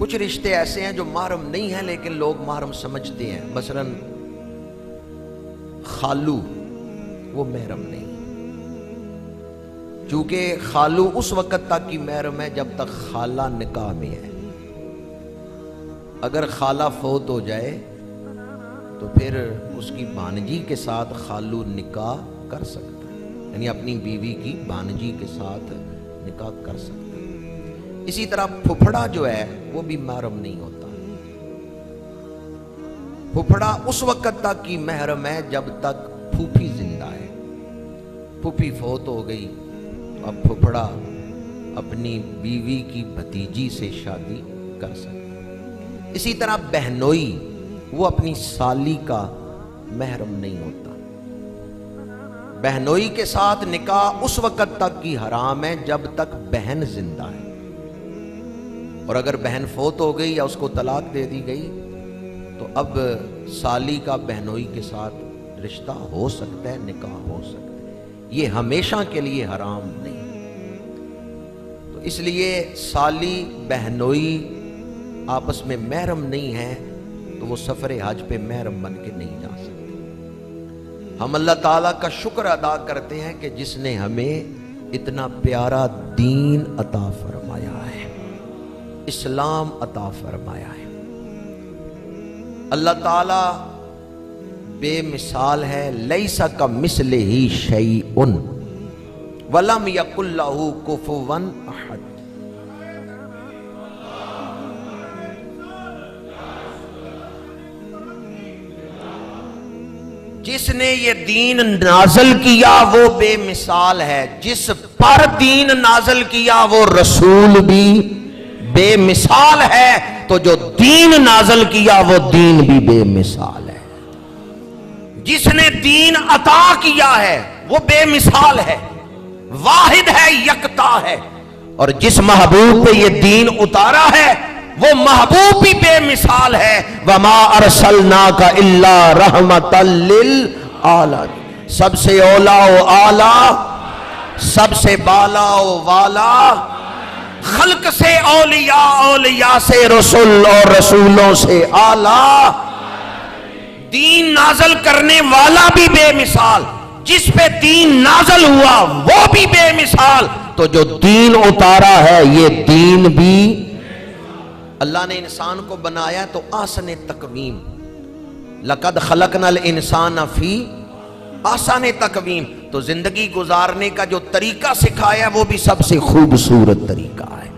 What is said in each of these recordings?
کچھ رشتے ایسے ہیں جو محرم نہیں ہیں لیکن لوگ محرم سمجھتے ہیں، مثلاً خالو، وہ محرم نہیں، چونکہ خالو اس وقت تک کی محرم ہے جب تک خالہ نکاح میں ہے۔ اگر خالہ فوت ہو جائے تو پھر اس کی بھانجی کے ساتھ خالو نکاح کر سکتا ہے، یعنی اپنی بیوی کی بھانجی کے ساتھ نکاح کر سکتا ہے۔ اسی طرح پھپھڑا جو ہے وہ بھی محرم نہیں ہوتا۔ پھپھڑا اس وقت تک کی محرم ہے جب تک پھوپھی زندہ ہے۔ پھوپھی فوت ہو گئی تو اب پھپھڑا اپنی بیوی کی بھتیجی سے شادی کر سکتا ہے۔ اسی طرح بہنوئی، وہ اپنی سالی کا محرم نہیں ہوتا۔ بہنوئی کے ساتھ نکاح اس وقت تک کی حرام ہے جب تک بہن زندہ ہے، اور اگر بہن فوت ہو گئی یا اس کو طلاق دے دی گئی تو اب سالی کا بہنوئی کے ساتھ رشتہ ہو سکتا ہے، نکاح ہو سکتا ہے، یہ ہمیشہ کے لیے حرام نہیں۔ تو اس لیے سالی بہنوئی آپس میں محرم نہیں ہیں تو وہ سفر حج پہ محرم بن کے نہیں جا سکتے۔ ہم اللہ تعالیٰ کا شکر ادا کرتے ہیں کہ جس نے ہمیں اتنا پیارا دین عطا فرمایا ہے، اسلام عطا فرمایا ہے۔ اللہ تعالیٰ بے مثال ہے، لیس کمثلہ شیء ولم یکن لہ کفوا احد۔ جس نے یہ دین نازل کیا وہ بے مثال ہے، جس پر دین نازل کیا وہ رسول بھی بے مثال ہے، تو جو دین نازل کیا وہ دین بھی بے مثال ہے۔ جس نے دین عطا کیا ہے وہ بے مثال ہے، واحد ہے، یکتا ہے، اور جس محبوب پہ یہ دین اتارا ہے وہ محبوب بھی بے مثال ہے۔ وَمَا أَرْسَلْنَاكَ إِلَّا رَحْمَةً لِلْعَالَمِينَ۔ سب سے اولا و اعلیٰ، سب سے بالا و والا، خلق سے اولیاء، اولیاء سے رسول اور رسولوں سے اعلیٰ، دین نازل کرنے والا بھی بے مثال، جس پہ دین نازل ہوا وہ بھی بے مثال، تو جو دین اتارا ہے یہ دین بھی۔ اللہ نے انسان کو بنایا تو آسن تقویم، لقد خلقنا الانسان فی آسن تقویم، تو زندگی گزارنے کا جو طریقہ سکھایا وہ بھی سب سے خوبصورت طریقہ ہے۔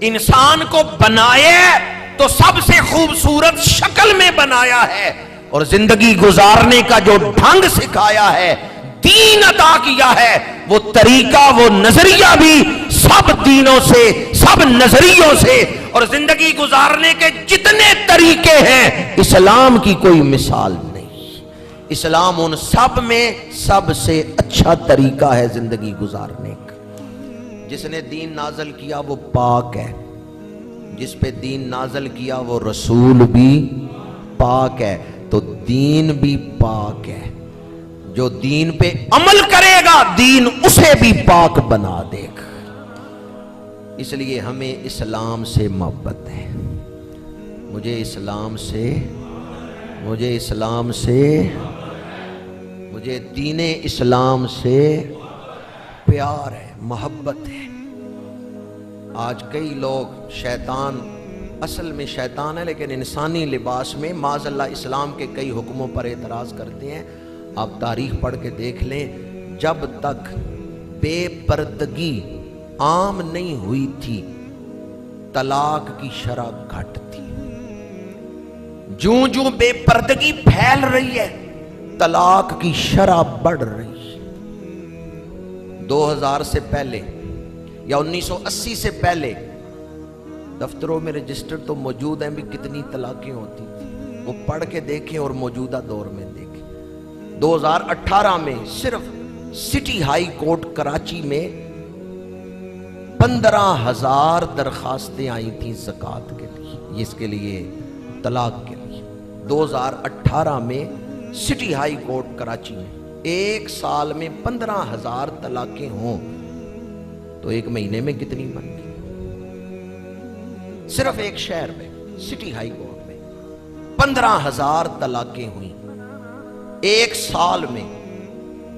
انسان کو بنایا تو سب سے خوبصورت شکل میں بنایا ہے، اور زندگی گزارنے کا جو ڈھنگ سکھایا ہے، دین عطا کیا ہے، وہ طریقہ، وہ نظریہ بھی سب دینوں سے، سب نظریوں سے، اور زندگی گزارنے کے جتنے طریقے ہیں اسلام کی کوئی مثال نہیں۔ اسلام ان سب میں سب سے اچھا طریقہ ہے زندگی گزارنے کا۔ جس نے دین نازل کیا وہ پاک ہے، جس پہ دین نازل کیا وہ رسول بھی پاک ہے، تو دین بھی پاک ہے۔ جو دین پہ عمل کرے گا دین اسے بھی پاک بنا دے گا۔ اس لیے ہمیں اسلام سے محبت ہے، مجھے اسلام سے، مجھے اسلام سے، مجھے دین اسلام سے پیار ہے، محبت ہے۔ آج کئی لوگ، شیطان اصل میں شیطان ہے لیکن انسانی لباس میں، معاذ اللہ اسلام کے کئی حکموں پر اعتراض کرتے ہیں۔ آپ تاریخ پڑھ کے دیکھ لیں، جب تک بے پردگی عام نہیں ہوئی تھی طلاق کی شرح گھٹ تھی۔ جوں جوں بے پردگی پھیل رہی ہے طلاق کی شرح بڑھ رہی ہے۔ 2000 سے پہلے یا 1980 سے پہلے دفتروں میں رجسٹر تو موجود ہیں بھی کتنی طلاقیں ہوتی تھی، وہ پڑھ کے دیکھیں اور موجودہ دور میں دیکھیں۔ 2018 میں صرف سٹی ہائی کورٹ کراچی میں 15,000 درخواستیں آئی تھیں زکوٰۃ کے لیے، اس کے لیے طلاق کے لیے۔ 2018 میں سٹی ہائی کورٹ کراچی میں ایک سال میں 15,000 طلاقیں ہوں تو ایک مہینے میں کتنی بن گئی؟ صرف ایک شہر میں سٹی ہائی کورٹ میں 15,000 طلاقیں ہوئی ایک سال میں،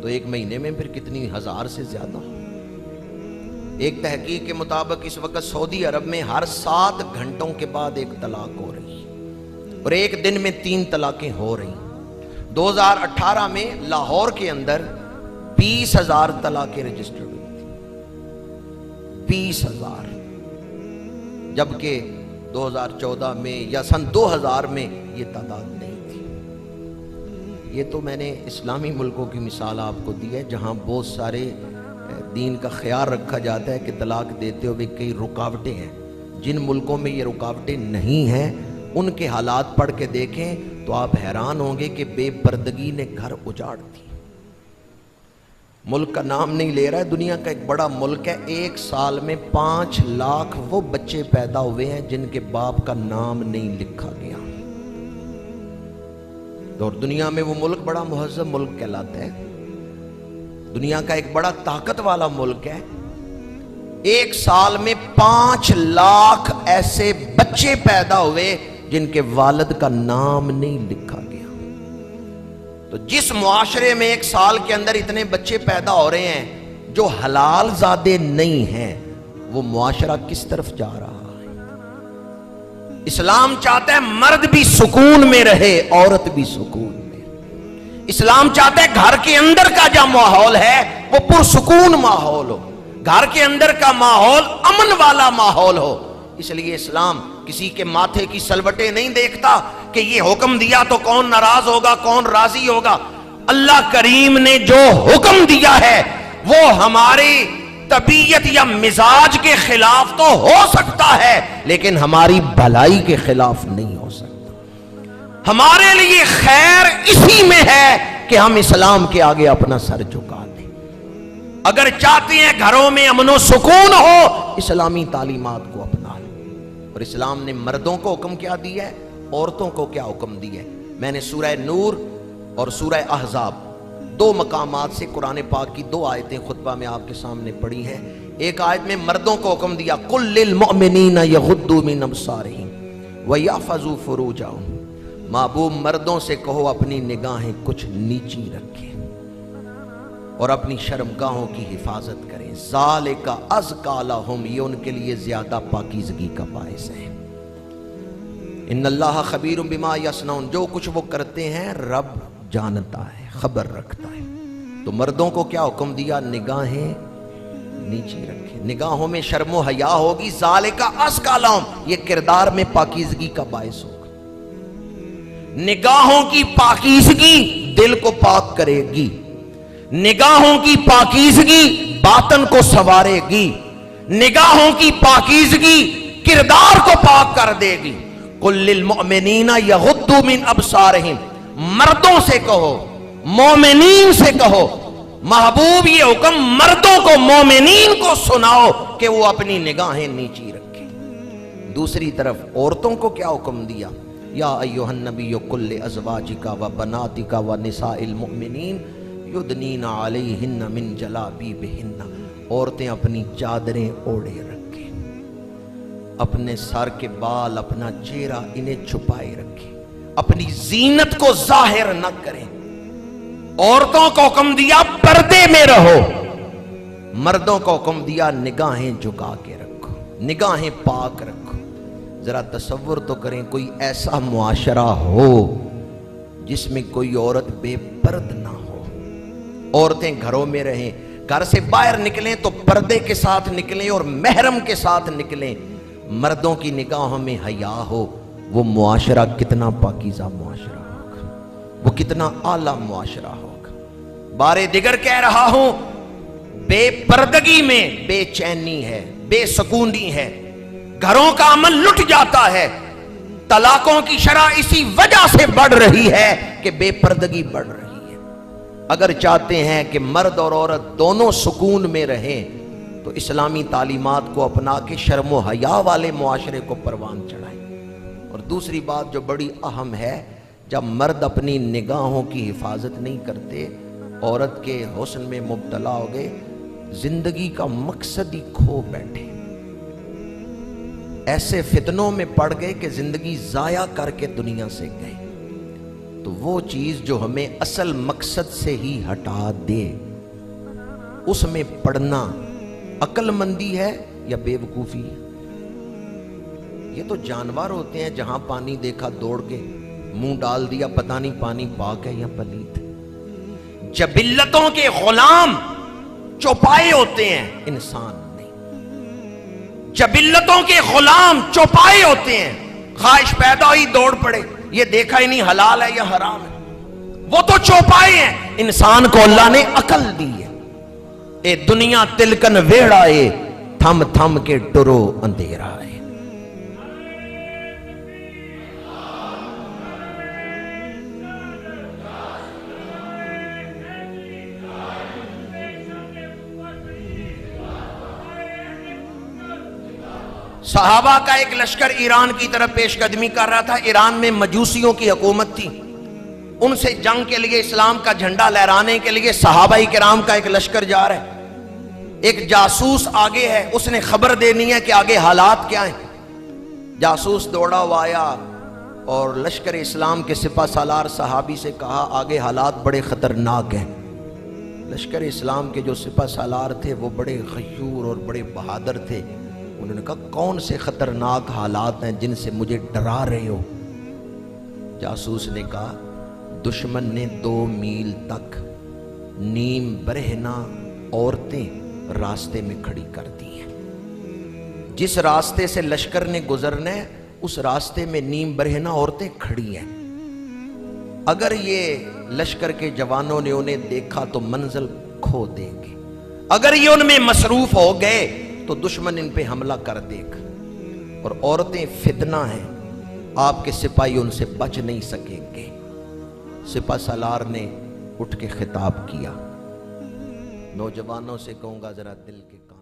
تو ایک مہینے میں پھر کتنی ہزار سے زیادہ۔ ایک تحقیق کے مطابق اس وقت سعودی عرب میں ہر 7 گھنٹوں کے بعد ایک طلاق ہو رہی اور ایک دن میں 3 طلاقیں ہو رہی۔ 2018 میں لاہور کے اندر 20,000 طلاقیں رجسٹرڈ ہوئی تھی، 20,000، جبکہ 2014 میں یا سن 2000 میں یہ تعداد نہیں تھی۔ یہ تو میں نے اسلامی ملکوں کی مثال آپ کو دی ہے جہاں بہت سارے دین کا خیال رکھا جاتا ہے کہ طلاق دیتے ہوئے کئی رکاوٹیں ہیں۔ جن ملکوں میں یہ رکاوٹیں نہیں ہیں ان کے حالات پڑھ کے دیکھیں تو آپ حیران ہوں گے کہ بے پردگی نے گھر اجاڑ دی۔ ملک کا نام نہیں لے رہا ہے، دنیا کا ایک بڑا ملک ہے، ایک سال میں 5 لاکھ وہ بچے پیدا ہوئے ہیں جن کے باپ کا نام نہیں لکھا گیا۔ اور دنیا میں وہ ملک بڑا مہذب ملک کہلاتا ہے، دنیا کا ایک بڑا طاقت والا ملک ہے۔ ایک سال میں 5 لاکھ ایسے بچے پیدا ہوئے جن کے والد کا نام نہیں لکھا گیا۔ تو جس معاشرے میں ایک سال کے اندر اتنے بچے پیدا ہو رہے ہیں جو حلال زادے نہیں ہیں، وہ معاشرہ کس طرف جا رہا ہے؟ اسلام چاہتا ہے مرد بھی سکون میں رہے، عورت بھی سکون میں۔ اسلام چاہتا ہے گھر کے اندر کا جو ماحول ہے وہ پرسکون ماحول ہو، گھر کے اندر کا ماحول امن والا ماحول ہو۔ اس لیے اسلام کسی کے ماتھے کی سلوٹیں نہیں دیکھتا کہ یہ حکم دیا تو کون ناراض ہوگا کون راضی ہوگا۔ اللہ کریم نے جو حکم دیا ہے وہ ہماری طبیعت یا مزاج کے خلاف تو ہو سکتا ہے لیکن ہماری بھلائی کے خلاف نہیں ہو سکتا۔ ہمارے لیے خیر اسی میں ہے کہ ہم اسلام کے آگے اپنا سر جھکا دیں۔ اگر چاہتے ہیں گھروں میں امن و سکون ہو، اسلامی تعلیمات کو اپنا لیں۔ اور اسلام نے مردوں کو حکم کیا دیا ہے، عورتوں کو کیا حکم دیا ہے؟ میں نے سورہ نور اور سورہ احزاب 2 مقامات سے قرآن پاک کی 2 آیتیں خطبہ میں آپ کے سامنے پڑھی ہیں۔ ایک آیت میں مردوں کو حکم دیا قُل لِّلْمُؤْمِنِينَ يَغُضُّوا مِنْ أَبْصَارِهِمْ وَيَحْفَظُوا فُرُوجَهُمْ، محبوب مردوں سے کہو اپنی نگاہیں کچھ نیچی رکھیں اور اپنی شرمگاہوں کی حفاظت کریں، ذَلِكَ أَزْكَىٰ لَهُمْ، یہ ان کے لیے زیادہ پاکیزگی کا باعث ہے۔ ان اللہ خبیر بما یصنعون، جو کچھ وہ کرتے ہیں رب جانتا ہے، خبر رکھتا ہے۔ تو مردوں کو کیا حکم دیا؟ نگاہیں نیچی رکھیں، نگاہوں میں شرم و حیا ہوگی، ذالک ازکی لہم، یہ کردار میں پاکیزگی کا باعث ہوگا۔ نگاہوں کی پاکیزگی دل کو پاک کرے گی، نگاہوں کی پاکیزگی باطن کو سنوارے گی، نگاہوں کی پاکیزگی کردار کو پاک کر دے گی۔ قُل لِّلْمُؤْمِنِينَ يَغُضُّوا مِنْ أَبْصَارِهِمْ، مردوں سے کہو، مومنین سے کہو، محبوب یہ حکم مردوں کو مومنین کو سناؤ کہ وہ اپنی نگاہیں نیچی رکھیں۔ دوسری طرف عورتوں کو کیا حکم دیا؟ یا ایھا النبی قل لازواجک و بناتک و نساء المؤمنین یدنین علیہن من جلابیبہن، عورتیں اپنی چادریں اوڑھے رکھیں، اپنے سر کے بال اپنا چہرہ انہیں چھپائے رکھیں، اپنی زینت کو ظاہر نہ کریں۔ عورتوں کو حکم دیا پردے میں رہو، مردوں کو حکم دیا نگاہیں جھکا کے رکھو، نگاہیں پاک رکھو۔ ذرا تصور تو کریں کوئی ایسا معاشرہ ہو جس میں کوئی عورت بے پرد نہ ہو، عورتیں گھروں میں رہیں، گھر سے باہر نکلیں تو پردے کے ساتھ نکلیں اور محرم کے ساتھ نکلیں، مردوں کی نگاہوں میں حیا ہو، وہ معاشرہ کتنا پاکیزہ معاشرہ ہوگا، وہ کتنا اعلیٰ معاشرہ ہوگا۔ بارے دیگر کہہ رہا ہوں، بے پردگی میں بے چینی ہے، بے سکونی ہے، گھروں کا امن لٹ جاتا ہے، طلاقوں کی شرح اسی وجہ سے بڑھ رہی ہے کہ بے پردگی بڑھ رہی ہے۔ اگر چاہتے ہیں کہ مرد اور عورت دونوں سکون میں رہیں تو اسلامی تعلیمات کو اپنا کے شرم و حیا والے معاشرے کو پروان چڑھائیں۔ اور دوسری بات جو بڑی اہم ہے، جب مرد اپنی نگاہوں کی حفاظت نہیں کرتے، عورت کے حسن میں مبتلا ہو گئے، زندگی کا مقصد ہی کھو بیٹھے۔ ایسے فتنوں میں پڑ گئے کہ زندگی ضائع کر کے دنیا سے گئے۔ تو وہ چیز جو ہمیں اصل مقصد سے ہی ہٹا دے، اس میں پڑنا عقل مندی ہے یا بے وقوفی ہے؟ یہ تو جانور ہوتے ہیں، جہاں پانی دیکھا دوڑ کے منہ ڈال دیا، پتہ نہیں پانی پاک ہے یا پلیت ہے۔ جبلتوں کے غلام چوپائے ہوتے ہیں، انسان نہیں۔ جبلتوں کے غلام چوپائے ہوتے ہیں، خواہش پیدا ہوئی دوڑ پڑے، یہ دیکھا ہی نہیں حلال ہے یا حرام ہے، وہ تو چوپائے ہیں۔ انسان کو اللہ نے عقل دی ہے۔ اے دنیا تلکن ویڑا ہے، تھم تھم کے ڈرو اندھیرا ہے۔ صحابہ کا ایک لشکر ایران کی طرف پیش قدمی کر رہا تھا۔ ایران میں مجوسیوں کی حکومت تھی، ان سے جنگ کے لیے، اسلام کا جھنڈا لہرانے کے لیے صحابہ کرام کا ایک لشکر جا رہا ہے۔ ایک جاسوس آگے ہے، اس نے خبر دینی ہے کہ آگے حالات کیا ہیں۔ جاسوس دوڑا ہوا آیا اور لشکر اسلام کے سپہ سالار صحابی سے کہا آگے حالات بڑے خطرناک ہیں۔ لشکر اسلام کے جو سپہ سالار تھے وہ بڑے غیور اور بڑے بہادر تھے، انہوں نے کہا کون سے خطرناک حالات ہیں جن سے مجھے ڈرا رہے ہو؟ جاسوس نے کہا دشمن نے 2 میل تک نیم برہنہ عورتیں راستے میں کھڑی کر دی ہیں۔ جس راستے سے لشکر نے گزرنا ہے اس راستے میں نیم برہنہ عورتیں کھڑی ہیں۔ اگر یہ لشکر کے جوانوں نے انہیں دیکھا تو منزل کھو دیں گے، اگر یہ ان میں مصروف ہو گئے تو دشمن ان پہ حملہ کر دے گا، اور عورتیں فتنہ ہیں، آپ کے سپاہی ان سے بچ نہیں سکیں گے۔ سپہ سالار نے اٹھ کے خطاب کیا، نوجوانوں سے کہوں گا ذرا دل کے کام